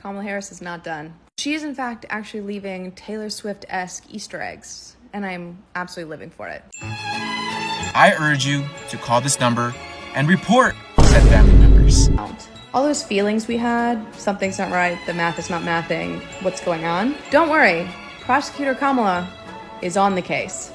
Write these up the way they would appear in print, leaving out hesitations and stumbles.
Kamala Harris is not done. She is in fact actually leaving Taylor Swift-esque Easter eggs, and I'm absolutely living for it. I urge you to call this number and report said family members. All those feelings we had, something's not right, the math is not mathing, what's going on? Don't worry, Prosecutor Kamala is on the case.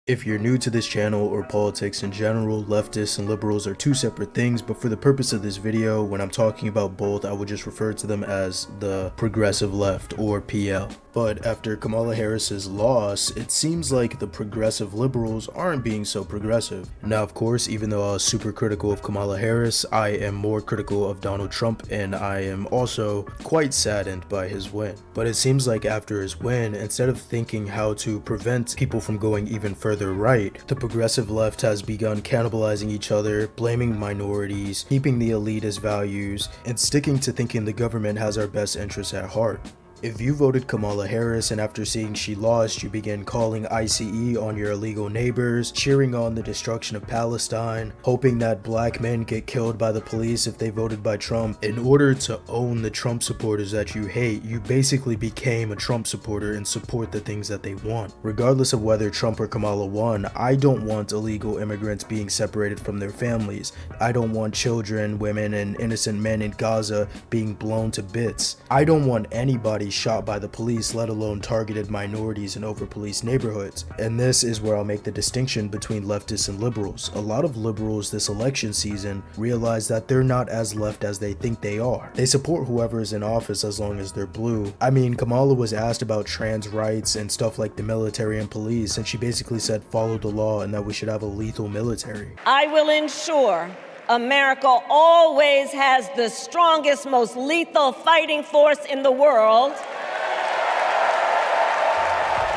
If you're new to this channel or politics in general, leftists and liberals are two separate things, but for the purpose of this video, when I'm talking about both, I would just refer to them as the progressive left, or PL. But after Kamala Harris's loss, it seems like the progressive liberals aren't being so progressive. Now, of course, even though I was super critical of Kamala Harris, I am more critical of Donald Trump, and I am also quite saddened by his win. But it seems like after his win, instead of thinking how to prevent people from going even further right, the progressive left has begun cannibalizing each other, blaming minorities, keeping the elitist values, and sticking to thinking the government has our best interests at heart. If you voted Kamala Harris and after seeing she lost, you began calling ICE on your illegal neighbors, cheering on the destruction of Palestine, hoping that black men get killed by the police if they voted by Trump, in order to own the Trump supporters that you hate, you basically became a Trump supporter and support the things that they want. Regardless of whether Trump or Kamala won, I don't want illegal immigrants being separated from their families. I don't want children, women, and innocent men in Gaza being blown to bits. I don't want anybody shot by the police, let alone targeted minorities in over-policed neighborhoods. And this is where I'll make the distinction between leftists and liberals. A lot of liberals this election season realize that they're not as left as they think they are. They support whoever is in office as long as they're blue. I mean, Kamala was asked about trans rights and stuff like the military and police, and she basically said follow the law and that we should have a lethal military. I will ensure America always has the strongest, most lethal fighting force in the world.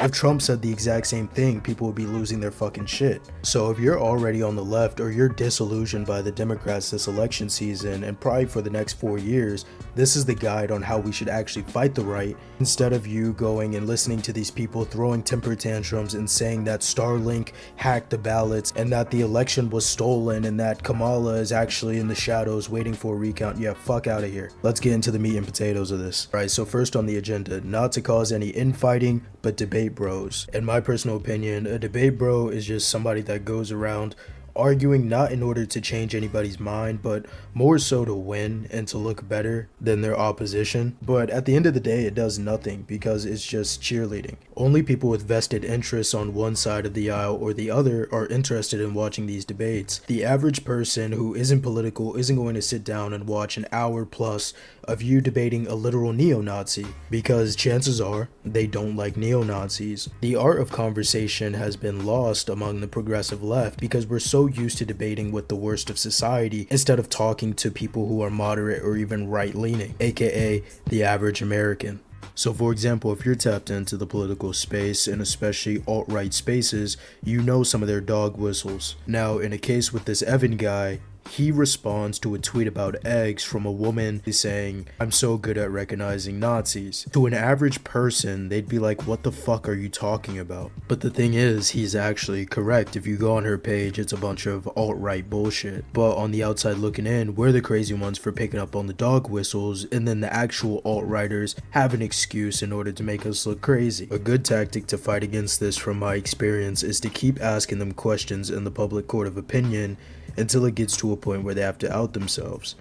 If Trump said the exact same thing, people would be losing their fucking shit. So if you're already on the left or you're disillusioned by the Democrats this election season and probably for the next 4 years, this is the guide on how we should actually fight the right, instead of you going and listening to these people throwing temper tantrums and saying that Starlink hacked the ballots and that the election was stolen and that Kamala is actually in the shadows waiting for a recount. Yeah, fuck out of here. Let's get into the meat and potatoes of this. Alright, so first on the agenda, not to cause any infighting, but debate bros. In my personal opinion, a debate bro is just somebody that goes around arguing not in order to change anybody's mind, but more so to win and to look better than their opposition. But at the end of the day, it does nothing because it's just cheerleading. Only people with vested interests on one side of the aisle or the other are interested in watching these debates. The average person who isn't political isn't going to sit down and watch an hour plus of you debating a literal neo-Nazi, because chances are they don't like neo-Nazis. The art of conversation has been lost among the progressive left because we're so used to debating with the worst of society instead of talking to people who are moderate or even right-leaning, aka the average American. So for example, if you're tapped into the political space and especially alt-right spaces, you know some of their dog whistles. Now in a case with this Evan guy, he responds to a tweet about eggs from a woman saying, "I'm so good at recognizing Nazis." To an average person, they'd be like, what the fuck are you talking about? But the thing is, he's actually correct. If you go on her page, it's a bunch of alt-right bullshit. But on the outside looking in, we're the crazy ones for picking up on the dog whistles, and then the actual alt-righters have an excuse in order to make us look crazy. A good tactic to fight against this from my experience is to keep asking them questions in the public court of opinion until it gets to a point where they have to out themselves.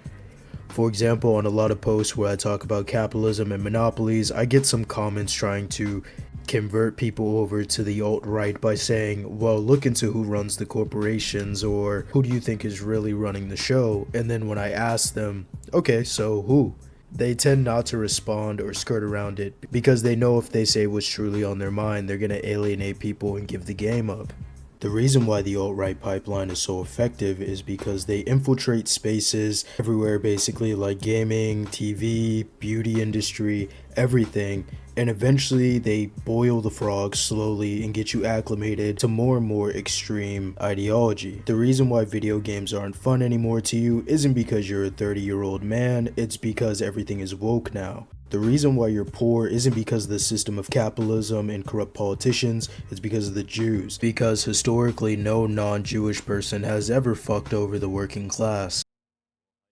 For example, on a lot of posts where I talk about capitalism and monopolies, I get some comments trying to convert people over to the alt-right by saying, well, look into who runs the corporations, or who do you think is really running the show? And then when I ask them, okay, so who? They tend not to respond or skirt around it because they know if they say what's truly on their mind, they're gonna alienate people and give the game up. The reason why the alt-right pipeline is so effective is because they infiltrate spaces everywhere, basically, like gaming, TV, beauty industry, everything, and eventually they boil the frog slowly and get you acclimated to more and more extreme ideology. The reason why video games aren't fun anymore to you isn't because you're a 30-year-old man, it's because everything is woke now. The reason why you're poor isn't because of the system of capitalism and corrupt politicians, it's because of the Jews. Because historically, no non-Jewish person has ever fucked over the working class.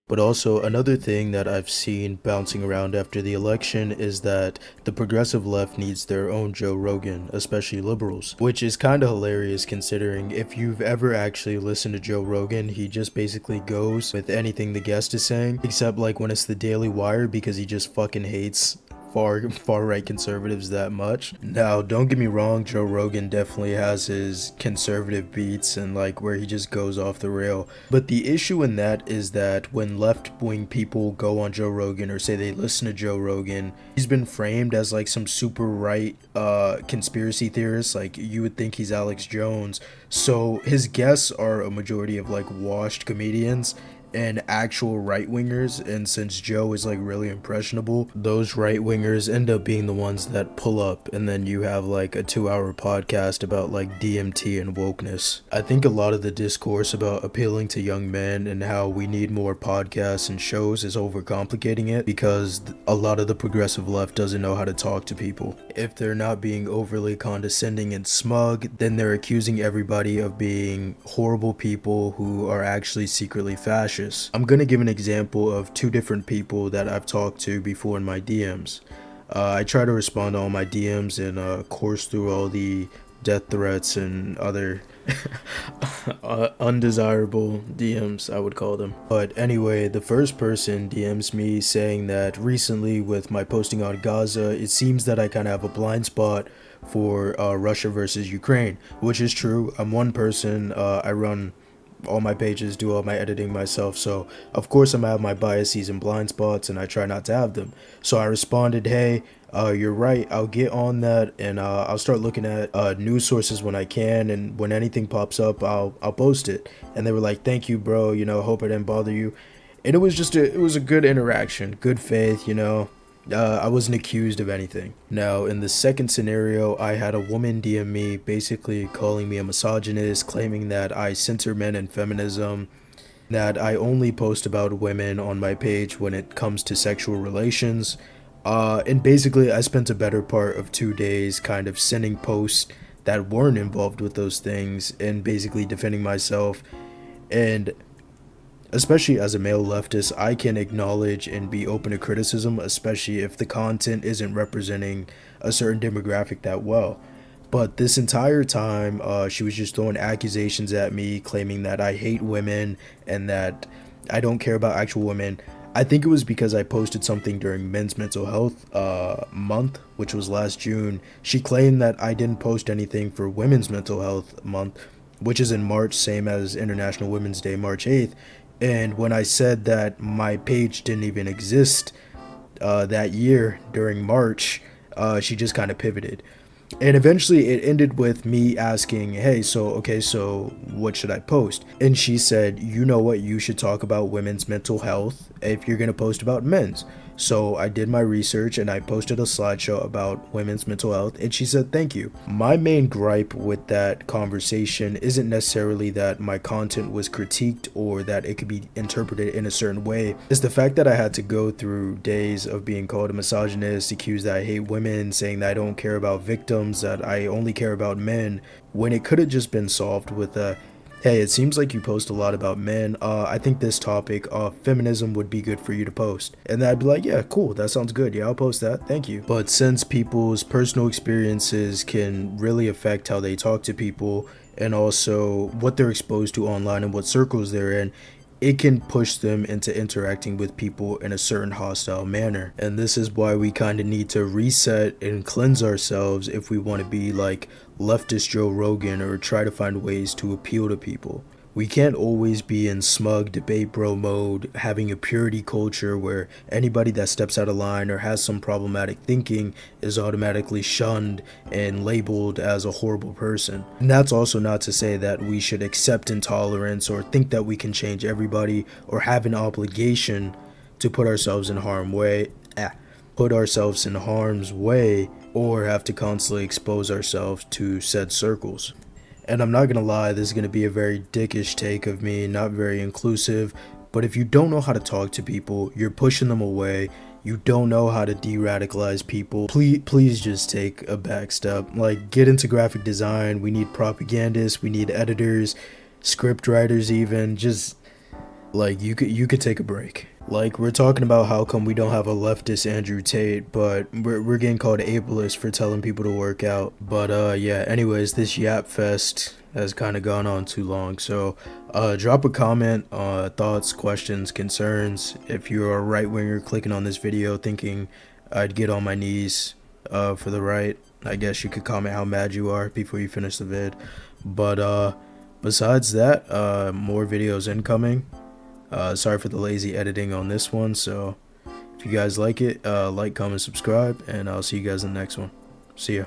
But also, another thing that I've seen bouncing around after the election is that the progressive left needs their own Joe Rogan, especially liberals, which is kind of hilarious considering if you've ever actually listened to Joe Rogan, he just basically goes with anything the guest is saying, except like when it's the Daily Wire, because he just fucking hates far right conservatives that much. Now, don't get me wrong, Joe Rogan definitely has his conservative beats and like where he just goes off the rail. But the issue in that is that when left-wing people go on Joe Rogan or say they listen to Joe Rogan, he's been framed as like some super right conspiracy theorist. Like you would think he's Alex Jones. So his guests are a majority of like washed comedians and actual right-wingers, and since Joe is like really impressionable, those right-wingers end up being the ones that pull up, and then you have like a 2-hour podcast about like DMT and wokeness. I think a lot of the discourse about appealing to young men and how we need more podcasts and shows is overcomplicating it, because a lot of the progressive left doesn't know how to talk to people. If they're not being overly condescending and smug, then they're accusing everybody of being horrible people who are actually secretly fascist. I'm gonna give an example of 2 different people that I've talked to before in my DMs. I try to respond to all my DMs and course through all the death threats and other undesirable DMs, I would call them. But anyway, the first person DMs me saying that recently with my posting on Gaza, it seems that I kind of have a blind spot for Russia versus Ukraine, which is true. I'm one person, I run all my pages, do all my editing myself, so of course I'm gonna have my biases and blind spots, and I try not to have them. So I responded, hey, you're right, I'll get on that, and I'll start looking at news sources when I can, and when anything pops up, I'll post it. And they were like, thank you, bro, you know, hope I didn't bother you. And it was just it was a good interaction, good faith, you know. I wasn't accused of anything. Now, in the second scenario, I had a woman DM me basically calling me a misogynist, claiming that I censor men and feminism, that I only post about women on my page when it comes to sexual relations. And basically, I spent a better part of 2 days kind of sending posts that weren't involved with those things and basically defending myself. And especially as a male leftist, I can acknowledge and be open to criticism, especially if the content isn't representing a certain demographic that well. But this entire time, she was just throwing accusations at me, claiming that I hate women and that I don't care about actual women. I think it was because I posted something during Men's Mental Health Month, which was last June. She claimed that I didn't post anything for Women's Mental Health Month, which is in March, same as International Women's Day, March 8th. And when I said that my page didn't even exist that year during March, she just kind of pivoted. And eventually it ended with me asking, hey, so what should I post? And she said, you know what, you should talk about women's mental health if you're going to post about men's. So I did my research and I posted a slideshow about women's mental health, and she said thank you. My main gripe with that conversation isn't necessarily that my content was critiqued or that it could be interpreted in a certain way. It's the fact that I had to go through days of being called a misogynist, accused that I hate women, saying that I don't care about victims, that I only care about men, when it could have just been solved with a, hey, it seems like you post a lot about men. I think this topic of feminism would be good for you to post. And then I'd be like, yeah, cool, that sounds good. Yeah, I'll post that. Thank you. But since people's personal experiences can really affect how they talk to people and also what they're exposed to online and what circles they're in, it can push them into interacting with people in a certain hostile manner. And this is why we kind of need to reset and cleanse ourselves if we want to be like leftist Joe Rogan or try to find ways to appeal to people. We can't always be in smug debate bro mode, having a purity culture where anybody that steps out of line or has some problematic thinking is automatically shunned and labeled as a horrible person. And that's also not to say that we should accept intolerance or think that we can change everybody or have an obligation to put ourselves in harm's way or have to constantly expose ourselves to said circles. And I'm not gonna lie, this is gonna be a very dickish take of me, not very inclusive, but if you don't know how to talk to people, you're pushing them away, you don't know how to de-radicalize people, please just take a back step. Like, get into graphic design. We need propagandists, we need editors, script writers even. Just Like, you could take a break. Like, we're talking about how come we don't have a leftist Andrew Tate, but we're getting called ableist for telling people to work out. But yeah, anyways, this yap fest has kind of gone on too long. So drop a comment, thoughts, questions, concerns. If you're a right winger clicking on this video thinking I'd get on my knees for the right, I guess you could comment how mad you are before you finish the vid. But besides that, more videos incoming. Sorry for the lazy editing on this one. So if you guys like it, like, comment, subscribe, and I'll see you guys in the next one. See ya.